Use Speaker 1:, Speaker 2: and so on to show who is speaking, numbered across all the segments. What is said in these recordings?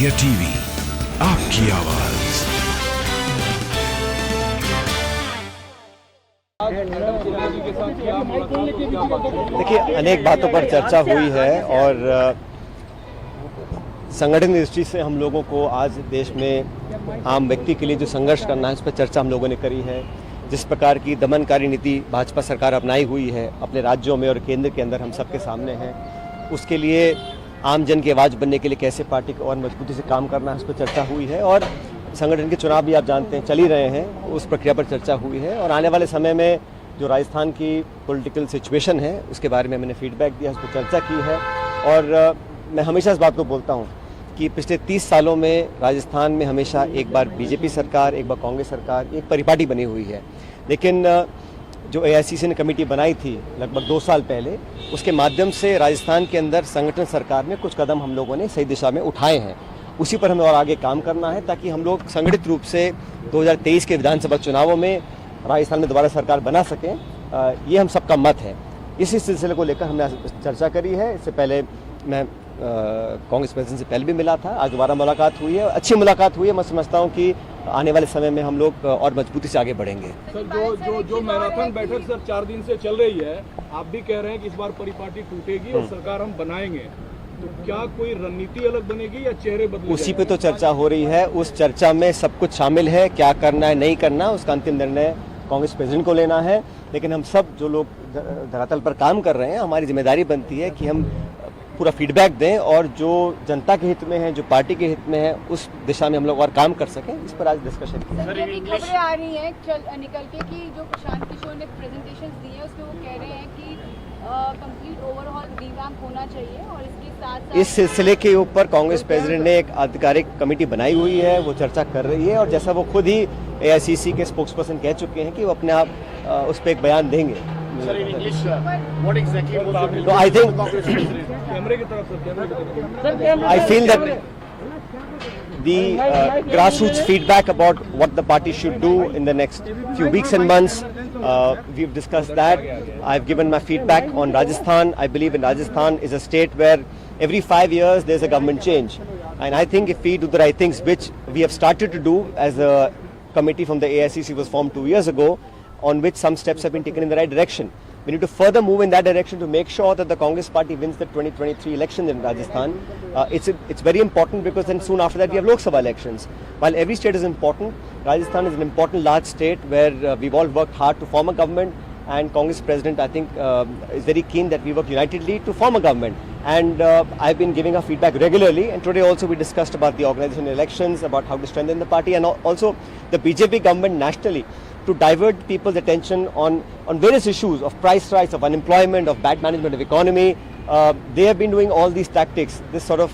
Speaker 1: India TV, आपकी आवाज।
Speaker 2: देखिए, अनेक बातों पर चर्चा हुई है और संगठन की दृष्टि से हम लोगों को आज देश में आम व्यक्ति के लिए जो संघर्ष करना है उस पर चर्चा हम लोगों ने करी है। जिस प्रकार की दमनकारी नीति भाजपा सरकार अपनाई हुई है अपने राज्यों में और केंद्र के अंदर हम सबके सामने है, उसके लिए आम जन की आवाज़ बनने के लिए कैसे पार्टी को और मजबूती से काम करना है उस पर चर्चा हुई है। और संगठन के चुनाव भी आप जानते हैं चल ही रहे हैं, उस प्रक्रिया पर चर्चा हुई है। और आने वाले समय में जो राजस्थान की पॉलिटिकल सिचुएशन है उसके बारे में मैंने फीडबैक दिया, उस पर चर्चा की है। और मैं हमेशा इस बात को बोलता हूँ कि पिछले 30 सालों में राजस्थान में हमेशा एक बार बीजेपी सरकार, एक बार कांग्रेस सरकार, एक परिपाटी बनी हुई है। लेकिन जो एआईसीसी ने कमेटी बनाई थी लगभग 2 साल पहले, उसके माध्यम से राजस्थान के अंदर संगठन सरकार में कुछ कदम हम लोगों ने सही दिशा में उठाए हैं। उसी पर हमें और आगे काम करना है ताकि हम लोग संगठित रूप से 2023 के विधानसभा चुनावों में राजस्थान में दोबारा सरकार बना सकें। ये हम सबका मत है। इसी सिलसिले को लेकर हमने चर्चा करी है। इससे पहले मैं कांग्रेस प्रेसिडेंट से पहले भी मिला था, आज दोबारा मुलाकात हुई है, अच्छी मुलाकात हुई है। मैं समझता हूँ कि आने वाले समय में हम लोग और मजबूती से आगे बढ़ेंगे।
Speaker 3: सर, जो मैराथन बैठक सर 4 दिन से चल रही है, आप भी कह रहे हैं कि इस बार परिपाटी टूटेगी और सरकार हम बनाएंगे, तो क्या कोई रणनीति अलग बनेगी या चेहरे बदलेंगे? उसी
Speaker 2: पे तो चर्चा हो रही है। उस चर्चा में सब कुछ शामिल है, क्या करना है नहीं करना उसका अंतिम निर्णय कांग्रेस प्रेसिडेंट को लेना है। लेकिन हम सब जो लोग धरातल पर काम कर रहे हैं, हमारी जिम्मेदारी बनती है कि हम पूरा फीडबैक दें और जो जनता के हित में है, जो पार्टी के हित में है, उस दिशा में हम लोग और काम कर सकें। इस पर आज डिस्कशन की।
Speaker 4: खबरें आ रही हैं निकल के कि जो प्रशांत किशोर ने प्रेजेंटेशंस दी है उसमें वो कह रहे हैं कि कंप्लीट ओवरऑल रिवैम्प होना चाहिए और इसके साथ
Speaker 2: इस सिलसिले के ऊपर कांग्रेस प्रेसिडेंट ने एक आधिकारिक कमेटी बनाई हुई है, वो चर्चा कर रही है। और जैसा वो खुद ही एआईसीसी के स्पोक्सपर्सन कह चुके हैं कि वो अपने आप उस पर एक बयान देंगे।
Speaker 5: Sir, in English, what exactly was the
Speaker 2: So I think I feel that the grassroots feedback about what the party should do in the next few weeks and months, we've discussed that. I've given my feedback on Rajasthan. I believe in Rajasthan is a state where every 5 years there's a government change, and I think if we do the right things, which we have started to do as a committee from the AICC was formed 2 years ago, on which some steps have been taken in the right direction. We need to further move in that direction to make sure that the Congress party wins the 2023 election in Rajasthan. It's very important because then soon after that we have Lok Sabha elections. While every state is important, Rajasthan is an important large state where we've all worked hard to form a government, and Congress president I think is very keen that we work unitedly to form a government. And I've been giving her feedback regularly, and today also we discussed about the organization elections, about how to strengthen the party, and also the BJP government nationally to divert people's attention on various issues of price rise, of unemployment, of bad management of economy. They have been doing all these tactics, this sort of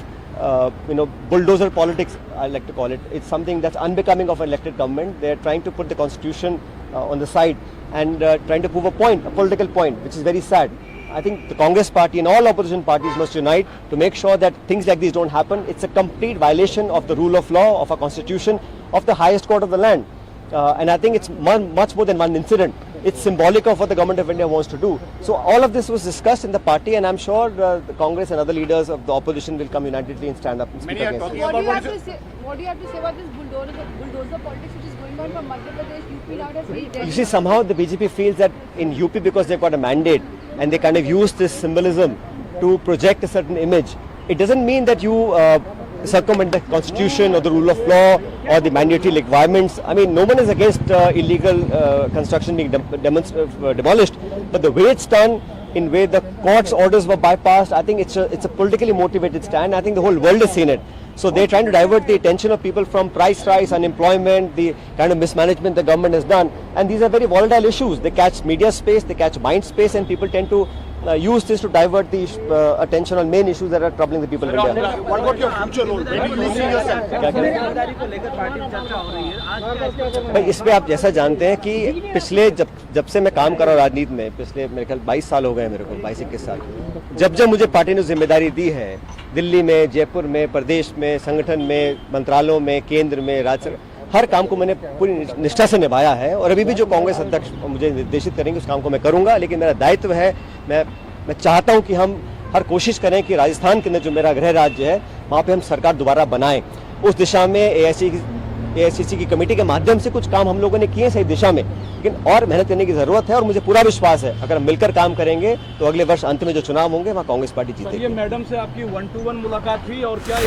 Speaker 2: bulldozer politics, I like to call it. It's something that's unbecoming of an elected government. They're trying to put the constitution on the side and trying to prove a point, a political point, which is very sad. I think the Congress party and all opposition parties must unite to make sure that things like these don't happen. It's a complete violation of the rule of law, of our constitution, of the highest court of the land. And I think it's much more than one incident. It's symbolic of what the government of India wants to do. So all of this was discussed in the party, and I'm sure the Congress and other leaders of the opposition will come unitedly and stand up and speak against it.
Speaker 4: What do you have to say about this bulldozer politics which is going on from Madhya Pradesh, UP now? That's very dangerous.
Speaker 2: You see, somehow the BJP feels that in UP, because they've got a mandate and they kind of use this symbolism to project a certain image, it doesn't mean that you circumvent the constitution or the rule of law or the mandatory requirements. I mean, no one is against illegal construction being demolished, but the way it's done, in way the court's orders were bypassed, I think it's a politically motivated stand. I think the whole world has seen it. So they're trying to divert the attention of people from price rise, unemployment, the kind of mismanagement the government has done. And these are very volatile issues. They catch media space, they catch mind space, and people tend to use this to divert the attention on main issues that are troubling the people of India.
Speaker 5: What about your future role? Where do you see yourself?
Speaker 2: भाई, इसमें आप जैसा जानते हैं कि पिछले जब से मैं काम कर रहा हूँ राजनीति में, पिछले मेरे ख्याल 22 साल हो गए मेरे को, 22-21 साल। जब मुझे पार्टी ने जिम्मेदारी दी है, दिल्ली में, जयपुर में, प्रदेश में, संगठन में, मंत्रालयों में, केंद्र में, राज्य, हर काम को मैंने पूरी निष्ठा से निभाया है। और अभी भी जो कांग्रेस अध्यक्ष मुझे निर्देशित करेंगे उस काम को मैं करूंगा। लेकिन मेरा दायित्व है, मैं चाहता हूं कि हम हर कोशिश करें कि राजस्थान के अंदर जो मेरा गृह राज्य है वहाँ पे हम सरकार दोबारा बनाएं। उस दिशा में AICC की कमेटी के माध्यम से कुछ काम हम लोगों ने किए सही दिशा में, लेकिन और मेहनत करने की जरूरत है और मुझे पूरा विश्वास है अगर हम मिलकर काम करेंगे तो अगले वर्ष अंत में जो चुनाव होंगे वहाँ कांग्रेस पार्टी
Speaker 3: सर, ये
Speaker 2: जीतेगी।
Speaker 3: मैडम से आपकी 1-to-1 मुलाकात हुई और क्या